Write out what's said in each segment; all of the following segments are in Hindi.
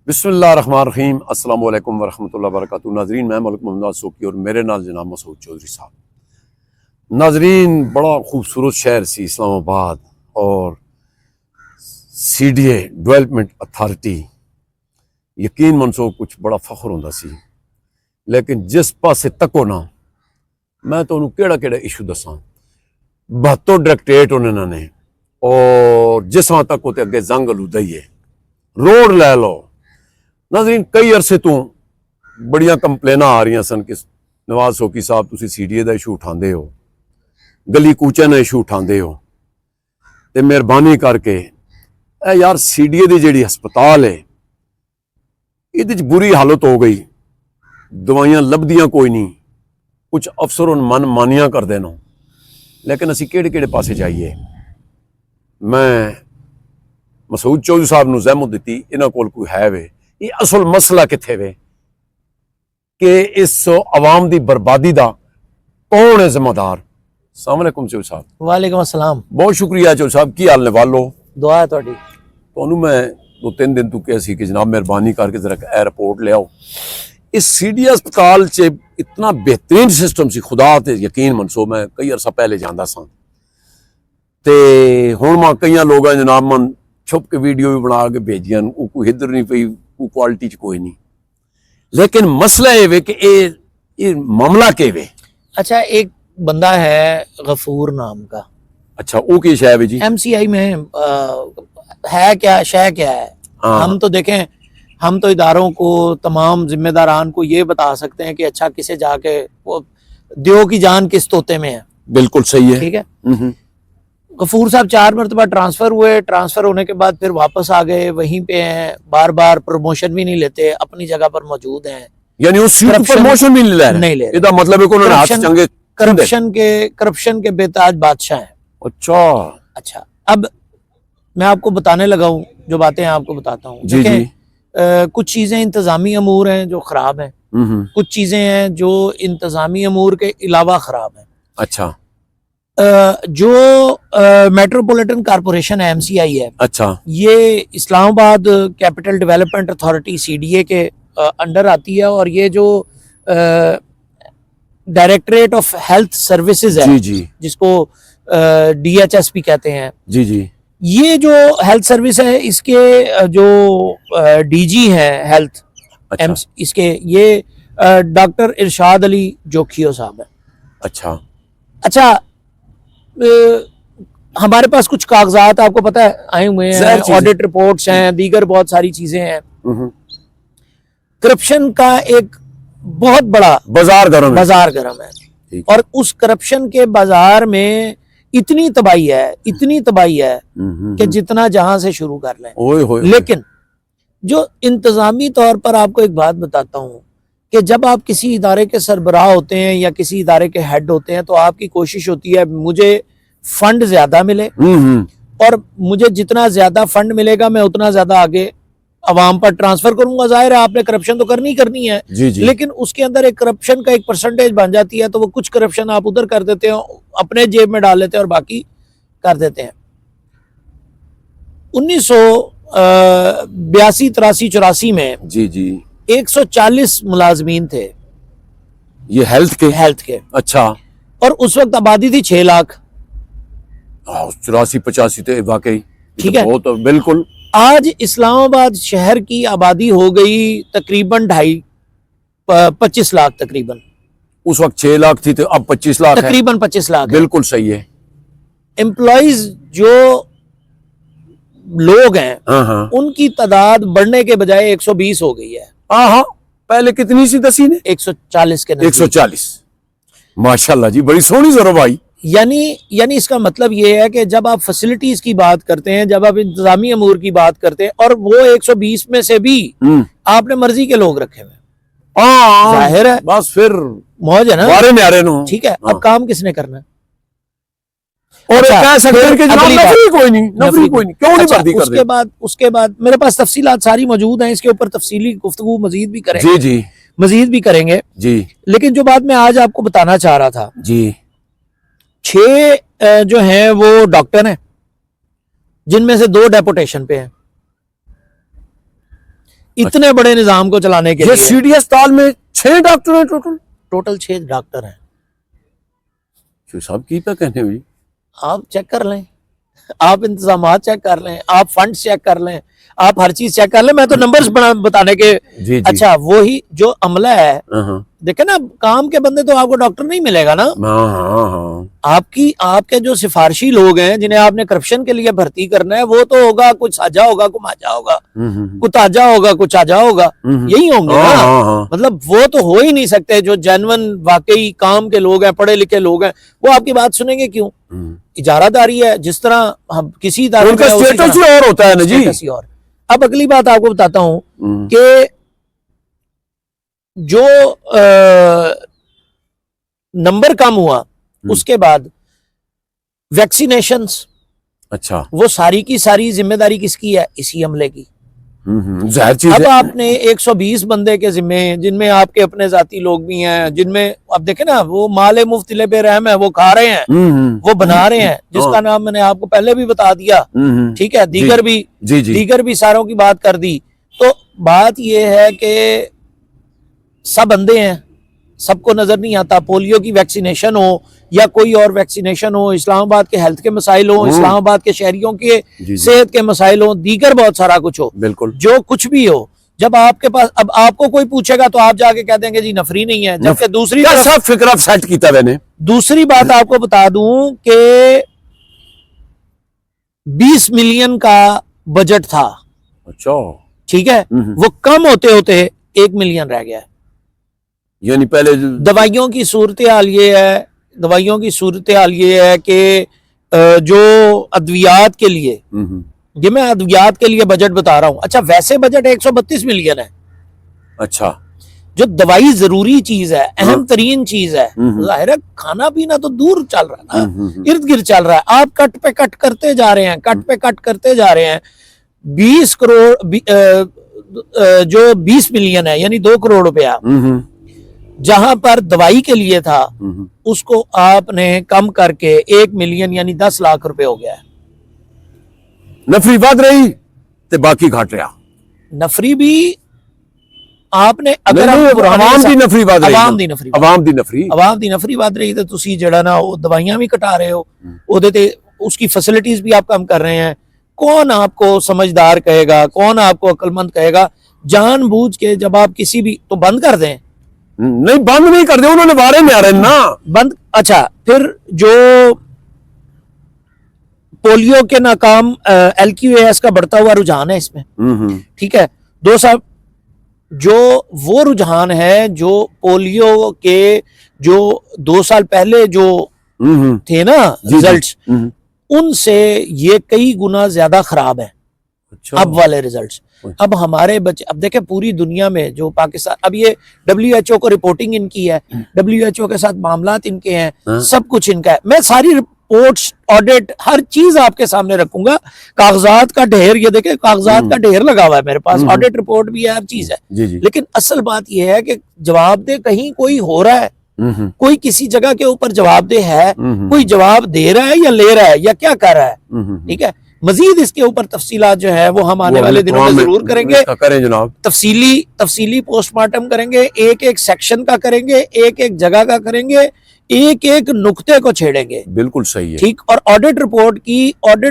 बिस्मिल्लाहिर्रहमानिर्रहीम अस्सलाम वालेकुम वरहमतुल्लाहि वबरकातुहू। नाजरीन, मैं मलिक मोहम्मद सोकी और मेरे नाल जनाब मसूद चौधरी साहब। नाजरीन, बड़ा खूबसूरत शहर सी इस्लामाबाद और CDA डेवलपमेंट अथॉरिटी यकीन मनसो कुछ बड़ा फख्र होंदा सी। लेकिन जिस पासे तको ना मैं तो केड़ा केड़ा इशू दसा 72 डायरेक्टरेट उन्होंने और जिस तक होते अगे जंग अलूदा ही है। रोड लै लो नाज़रीन, कई अरसे तो बड़िया कंप्लेना आ रही सन कि नवाज सोकी साहब तुसी CDA का इशू उठाते हो, गली कूचे का इशू उठाते हो, तो मेहरबानी करके यार CDA की जी हस्पताल है ये बुरी हालत हो गई, दवाइयां लभदियां कोई नहीं, कुछ अफसर उन मन मानिया कर देना, लेकिन असी केड़े केड़े पासे जाइए। मैं मसूद चौधरी साहब ने जहमत दी इन्हों को कोई है वे, ये असल मसला किथे वे कि इस अवाम की बर्बादी का कौन है जिम्मेदार। अस्सलाम वालेकुम चौधरी साहब। वालेकुम अस्सलाम। बहुत शुक्रिया चौधरी साहब, की हाल ने वालो? दुआ है तुहाडी। तो मैं 2-3 दिन तू कहा सी कि जनाब मेहरबानी करके जरा ए रिपोर्ट ले आओ। इस CDA अस्पताल च इतना बेहतरीन सिस्टम सी, खुदा ते यकीन मनसो। मैं कई अरसा पहले जाता सा ते हुण मैं कई लोग जनाब मन छुप के वीडियो भी बना के भेजियां, कोई इधर नहीं पई, कोई क्वालिटी च कोई नहीं। लेकिन मसला ये वे कि ये मामला के वे। अच्छा, एक बंदा है गफूर नाम का। अच्छा, वो की शय है जी? MCI में है क्या, शय क्या है? हाँ। हम तो देखें, हम तो इदारों को, तमाम जिम्मेदारान को ये बता सकते हैं कि अच्छा किसे जाके वो दियो की जान किस तोते में है। बिल्कुल सही है, ठीक है। गफूर साहब 4 मरतबा ट्रांसफर हुए, ट्रांसफर होने के बाद फिर वापस आ गए, वहीं पे हैं, बार बार प्रमोशन भी नहीं लेते, अपनी जगह पर मौजूद हैं। यानी उस सीट पर प्रमोशन भी नहीं ले रहे। इसका मतलब है कि उन्होंने हाथ चंगे करप्शन के बेताज बादशाह हैं। अच्छा, अब मैं आपको बताने लगा हूँ जो बातें आपको बताता हूँ। कुछ चीजें इंतजामी अमूर हैं जो खराब हैं, कुछ चीजें हैं जो इंतजामी अमूर के अलावा खराब हैं। अच्छा, जो मेट्रोपॉलिटन कॉरपोरेशन है, MCI है, अच्छा, ये Islamabad capital development authority CDA के अंडर आती है। और ये जो डायरेक्टरेट ऑफ हेल्थ सर्विसेज है, जिसको DHS भी कहते हैं, ये जो हेल्थ सर्विस है, इसके जो DG हैं हेल्थ, अच्छा, इसके ये डॉक्टर इरशाद अली जोखियो साहब है। अच्छा, हमारे पास कुछ कागजात आपको पता है आए हुए हैं, ऑडिट रिपोर्ट्स हैं, दीगर बहुत सारी चीजें हैं। करप्शन का एक बहुत बड़ा बाजार गर्म है और उस करप्शन के बाजार में इतनी तबाही है कि जितना जहां से शुरू कर लें। लेकिन जो इंतजामी तौर पर आपको एक बात बताता हूं कि जब आप किसी इदारे के सरबराह होते हैं या किसी इदारे के हेड होते हैं तो आपकी कोशिश होती है मुझे फंड ज्यादा मिले और मुझे जितना ज्यादा फंड मिलेगा मैं उतना ज्यादा आगे अवाम पर ट्रांसफर करूंगा। जाहिर है आपने करप्शन तो करनी है, लेकिन उसके अंदर एक करप्शन का एक परसेंटेज बन जाती है, तो वो कुछ करप्शन आप उधर कर देते हो, अपने जेब में डाल लेते हैं और बाकी कर देते हैं। 1982, 83, 84 में 140 मुलाजमीन थे ये हेल्थ के। अच्छा, और उस वक्त आबादी थी 6 लाख। 84-85 थे वाकई, ठीक है, बहुत बिल्कुल। आज इस्लामाबाद शहर की आबादी हो गई तकरीबन 25 लाख तकरीबन। उस वक्त 6 लाख थी तो अब 25 लाख तकरीबन 25 लाख। बिल्कुल सही है। एम्प्लॉइज जो लोग हैं उनकी तादाद बढ़ने के बजाय 120 हो गई है। पहले कितनी सी दसी ने? 140 के 140। माशाल्लाह जी, बड़ी सोहनी जरूर भाई। यानी इसका मतलब ये है कि जब आप फैसिलिटीज की बात करते हैं, जब आप इंतजामी अमूर की बात करते हैं, और वो 120 में से भी आपने मर्जी के लोग रखे हुए, जाहिर है बस फिर मौज है ना, बारे न्यारे नो। ठीक है, अब काम किसने करना है? और कह सकते हैं कि नफरी कोई नहीं, क्यों नहीं भर्ती कर दे? उसके बाद मेरे पास तफसीलात सारी मौजूद हैं, इसके ऊपर तफसीली गुफ्तगू मजीद भी करेंगे। मजीद भी करेंगे जी। लेकिन जो बात मैं आज आपको बताना चाह रहा था जी, 6 जो हैं वो डॉक्टर हैं, जिनमें से 2 डेपुटेशन पे हैं। इतने बड़े निजाम को चलाने के ये लिए। सीडी अस्पताल में 6 डॉक्टर हैं टोटल? टोटल 6 डॉक्टर हैं। साहब की पे कहने हुई, आप चेक कर लें, आप इंतजाम चेक कर लें, आप फंड चेक कर लें, आप हर चीज चेक कर लें। मैं तो नंबर्स बताने के जी। अच्छा वही जो अमला है, हाँ देखे ना, काम के बंदे तो आपको डॉक्टर नहीं मिलेगा ना। हाँ। आपके जो सिफारशी लोग हैं जिन्हें आपने करप्शन के लिए भर्ती करना है, वो तो होगा कुछ साजा होगा, कुछ माजा होगा, कुछ ताजा होगा, कुछ आजा होगा, यही होंगे ना। मतलब वो तो हो ही नहीं सकते। जो जेन्युइन वाकई काम के लोग हैं, पढ़े लिखे लोग हैं, वो आपकी बात सुनेंगे क्यों? इजारादारी है, जिस तरह हम किसी उनका स्टेटस ही और होता है ना जी। और अब अगली बात आपको बताता हूं कि जो नंबर कम हुआ उसके बाद वैक्सीनेशंस, अच्छा, वो सारी की सारी जिम्मेदारी किसकी है? इसी हमले की। जाहिर चीज अब है। आपने 120 बंदे के जिम्मे, जिनमें आपके अपने जाती लोग भी हैं, जिनमें अब देखे ना, वो माले मुफ्तिले पे रहम है, वो खा रहे हैं, वो बना रहे हैं, जिसका नाम मैंने आपको पहले भी बता दिया, ठीक है। दीगर भी दीगर भी सारों की बात कर दी। तो बात ये है कि सब अंधे हैं, सबको नजर नहीं आता। पोलियो की वैक्सीनेशन हो या कोई और वैक्सीनेशन हो, इस्लामाबाद के हेल्थ के मसाइल हो, इस्लामाबाद के शहरियों के सेहत के मसाइल हो, दीगर बहुत सारा कुछ हो, बिल्कुल जो कुछ भी हो, जब आपके पास, अब आपको कोई पूछेगा तो आप जाके कह देंगे जी नफरी नहीं है। जबकि दूसरी सब फिक्र सेट किया मैंने। दूसरी बात आपको बता दूं कि 20 मिलियन का बजट था, अच्छा, ठीक है, वो कम होते होते 1 मिलियन रह गया। यानी पहले दवाइयों की सूरत हाल ये है, दवाइयों की सूरत हाल ये है कि जो अद्वियात के लिए, ये मैं अद्वियात के लिए बजट बता रहा हूं। अच्छा, वैसे बजट 132 मिलियन है। अच्छा, जो दवाई जरूरी चीज है, अहम तरीन चीज है, जाहिर है खाना पीना तो दूर चल रहा है ना, इर्द गिर्द चल रहा है। आप कट पे कट करते जा रहे हैं, कट पे कट करते जा रहे हैं। 20 करोड़ जो 20 मिलियन है, यानी 2 करोड़ रुपया जहां पर दवाई के लिए था, उसको आपने कम करके 1 मिलियन यानी 10 लाख रुपए हो गया है। नफरी बढ़ रही ते बाकी घट रहा। नफरी भी आपने, अगर आवाम दी नफरी बढ़ रही, आवाम दी नफरी बढ़ रही, तो तुसी जड़ा ना वो दवाइयां भी कटा रहे हो, ओदे ते उसकी फैसिलिटीज भी आप कम कर रहे हैं। कौन आपको समझदार कहेगा, कौन आपको अक्लमंद कहेगा? जानबूझ के जब आप किसी भी, तो बंद कर दें। नहीं, बंद नहीं कर दे, उन्होंने बारे में आ रहे ना बंद। अच्छा, फिर जो पोलियो के नाकाम LQAS का बढ़ता हुआ रुझान है इसमें, ठीक है, 2 साल जो वो रुझान है, जो पोलियो के जो 2 साल पहले जो थे ना रिजल्ट्स, उनसे ये कई गुना ज्यादा खराब है। अच्छा। अब वाले रिजल्ट्स, अब हमारे बच्चे, अब देखें पूरी दुनिया में जो पाकिस्तान, अब ये WHO को रिपोर्टिंग इनकी है, WHO के साथ मामलात इनके हैं, सब कुछ इनका है। मैं सारी रिपोर्ट्स, ऑडिट, हर चीज आपके सामने रखूंगा। कागजात का ढेर, ये देखें कागजात का ढेर लगा हुआ है मेरे पास, ऑडिट रिपोर्ट भी है, हर चीज है। लेकिन असल बात यह है कि जवाबदेह कहीं कोई हो रहा है, कोई किसी जगह के ऊपर जवाबदेह है, कोई जवाब दे रहा है या ले रहा है या क्या कर रहा है, ठीक है। मजीद इसके ऊपर तफसीलात जो है वो हम आने वाले दिनों में जरूर करेंगे। करें जनाब, तफसीली पोस्टमार्टम करेंगे, एक एक सेक्शन का करेंगे, एक एक जगह का करेंगे, एक एक नुक्ते को छेड़ेंगे। बिल्कुल सही है, ठीक। और ऑडिट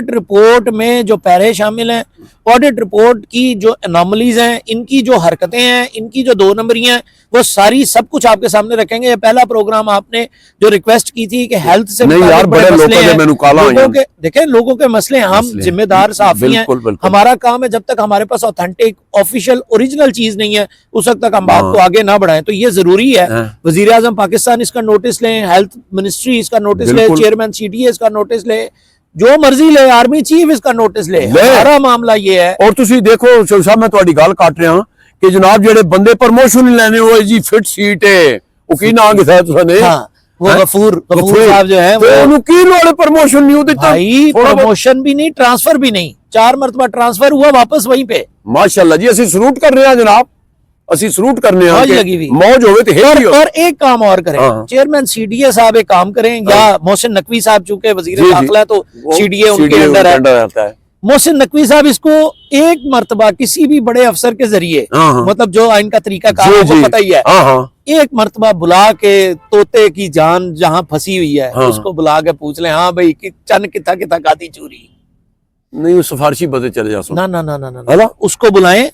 रिपोर्ट में जो पैरे शामिल हैं, ऑडिट रिपोर्ट की जो एनॉमलीज हैं, इनकी जो हरकतें हैं, इनकी जो 2 नंबरियां हैं, वो सारी सब कुछ आपके सामने रखेंगे। ये पहला प्रोग्राम आपने जो रिक्वेस्ट की थी कि हेल्थ से नहीं यार, बड़े मसले हैं, लोगों के, देखें लोगों के मसले, हम जिम्मेदार साफी हैं, हमारा काम है, जब तक हमारे पास ऑथेंटिक ऑफिशियल ओरिजिनल चीज नहीं है उस वक्त तक हम बात को आगे ना बढ़ाएं। तो ये जरूरी है, वजीर आजम पाकिस्तान इसका नोटिस लें, हेल्थ मिनिस्ट्री इसका नोटिस ले, चेयरमैन CTA इसका नोटिस ले, जो मर्जी ले, आर्मी चीफ इसका नोटिस ले। हमारा मामला ये है। और तुसी देखो शोर साहब, मैं तुम्हारी गल काट रहा कि जनाब जेडे बंदे प्रमोशन लेने हुए जी फिट सीट है, वो की नाम किया तुसाने? हाँ, वो गफूर साहब जो है, वो की लोड़े प्रमोशन नहीं होती भाई, प्रमोशन भी नहीं, ट्रांसफर भी नहीं, 4 मरतबा ट्रांसफर हुआ वापस वहीं पे। माशाल्लाह जी, असि सलूट कर रहे हैं जनाब, असि सलूट करने मौज होवे तो। और एक काम और करें, चेयरमैन CDA साहब एक काम करें, या मोहसिन नकवी साहब चूंकि वजीर दाखिला है तो CDA उनके अंडर है, मोहसिन नकवी साहब इसको एक मर्तबा किसी भी बड़े अफसर के जरिए, मतलब जो इनका तरीका कार आपको पता ही है, एक मर्तबा बुला के तोते की जान जहां फंसी हुई है उसको बुला के पूछ ले, हाँ भाई कि चन किथा किथा गाती चूरी नहीं, वो सिफारशी बदे चले जा सो ना ना ना ना ना, उसको बुलाएं।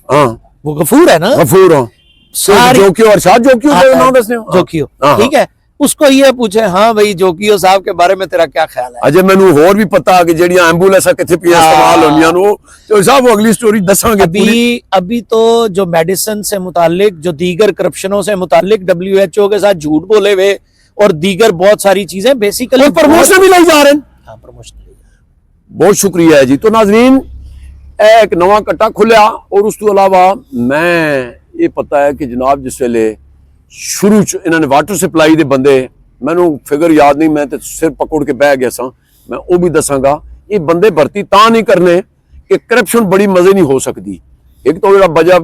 वो गफूर है ना, गफूर जोकियो और शाद जोकियो, ठीक है, उसको ये पूछे, हाँ भाई जोकियो साहब के बारे में तेरा क्या ख्याल है। अजय मैनू होर भी पता कि जेड़ियां एम्बुलेंसां किथे पियां इस्तेमाल होंदियां नो, तो साहब वो अगली स्टोरी दसांगे। अभी तो जो मेडिसिन से मुतालिक, जो दीगर करप्शनों से मुतालिक WHO के साथ झूठ बोले हुए और दीगर बहुत सारी चीजें बेसिकली प्रमोशन भी ले जा रहे हैं। हाँ, प्रमोशन बहुत शुक्रिया है जी। तो नाजरीन एक नवा कट्टा खुलिया, और उस तो अलावा मैं ये पता है कि जनाब जिस वेले शुरू च इन्होंने वाटर सप्लाई के बंदे, मैनू फिगर याद नहीं, मैं तो सिर पकड़ के बह गया सा, मैं वो भी दसांगा। ये बंदे भर्ती तां नहीं करने कि करप्शन बड़ी मजे नहीं हो सकती। एक तो जो बजा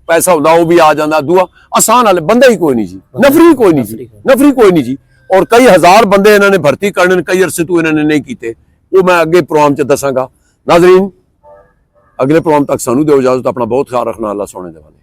पैसा होता वो भी आ जाता, दूआ आसान वाले बंदा ही कोई नहीं जी, नफरी कोई नहीं जी, नफरी कोई नहीं जी। और कई हजार बंदे इन्होंने भर्ती करने कई अरसे तो इन्होंने नहीं किए, वो मैं अगे प्रोग्राम च दसांगा। नाजरीन अगले प्रोग्राम तक सानू दो इजाजत, अपना बहुत ख्याल रखना, अल्लाह सोने दे वाले।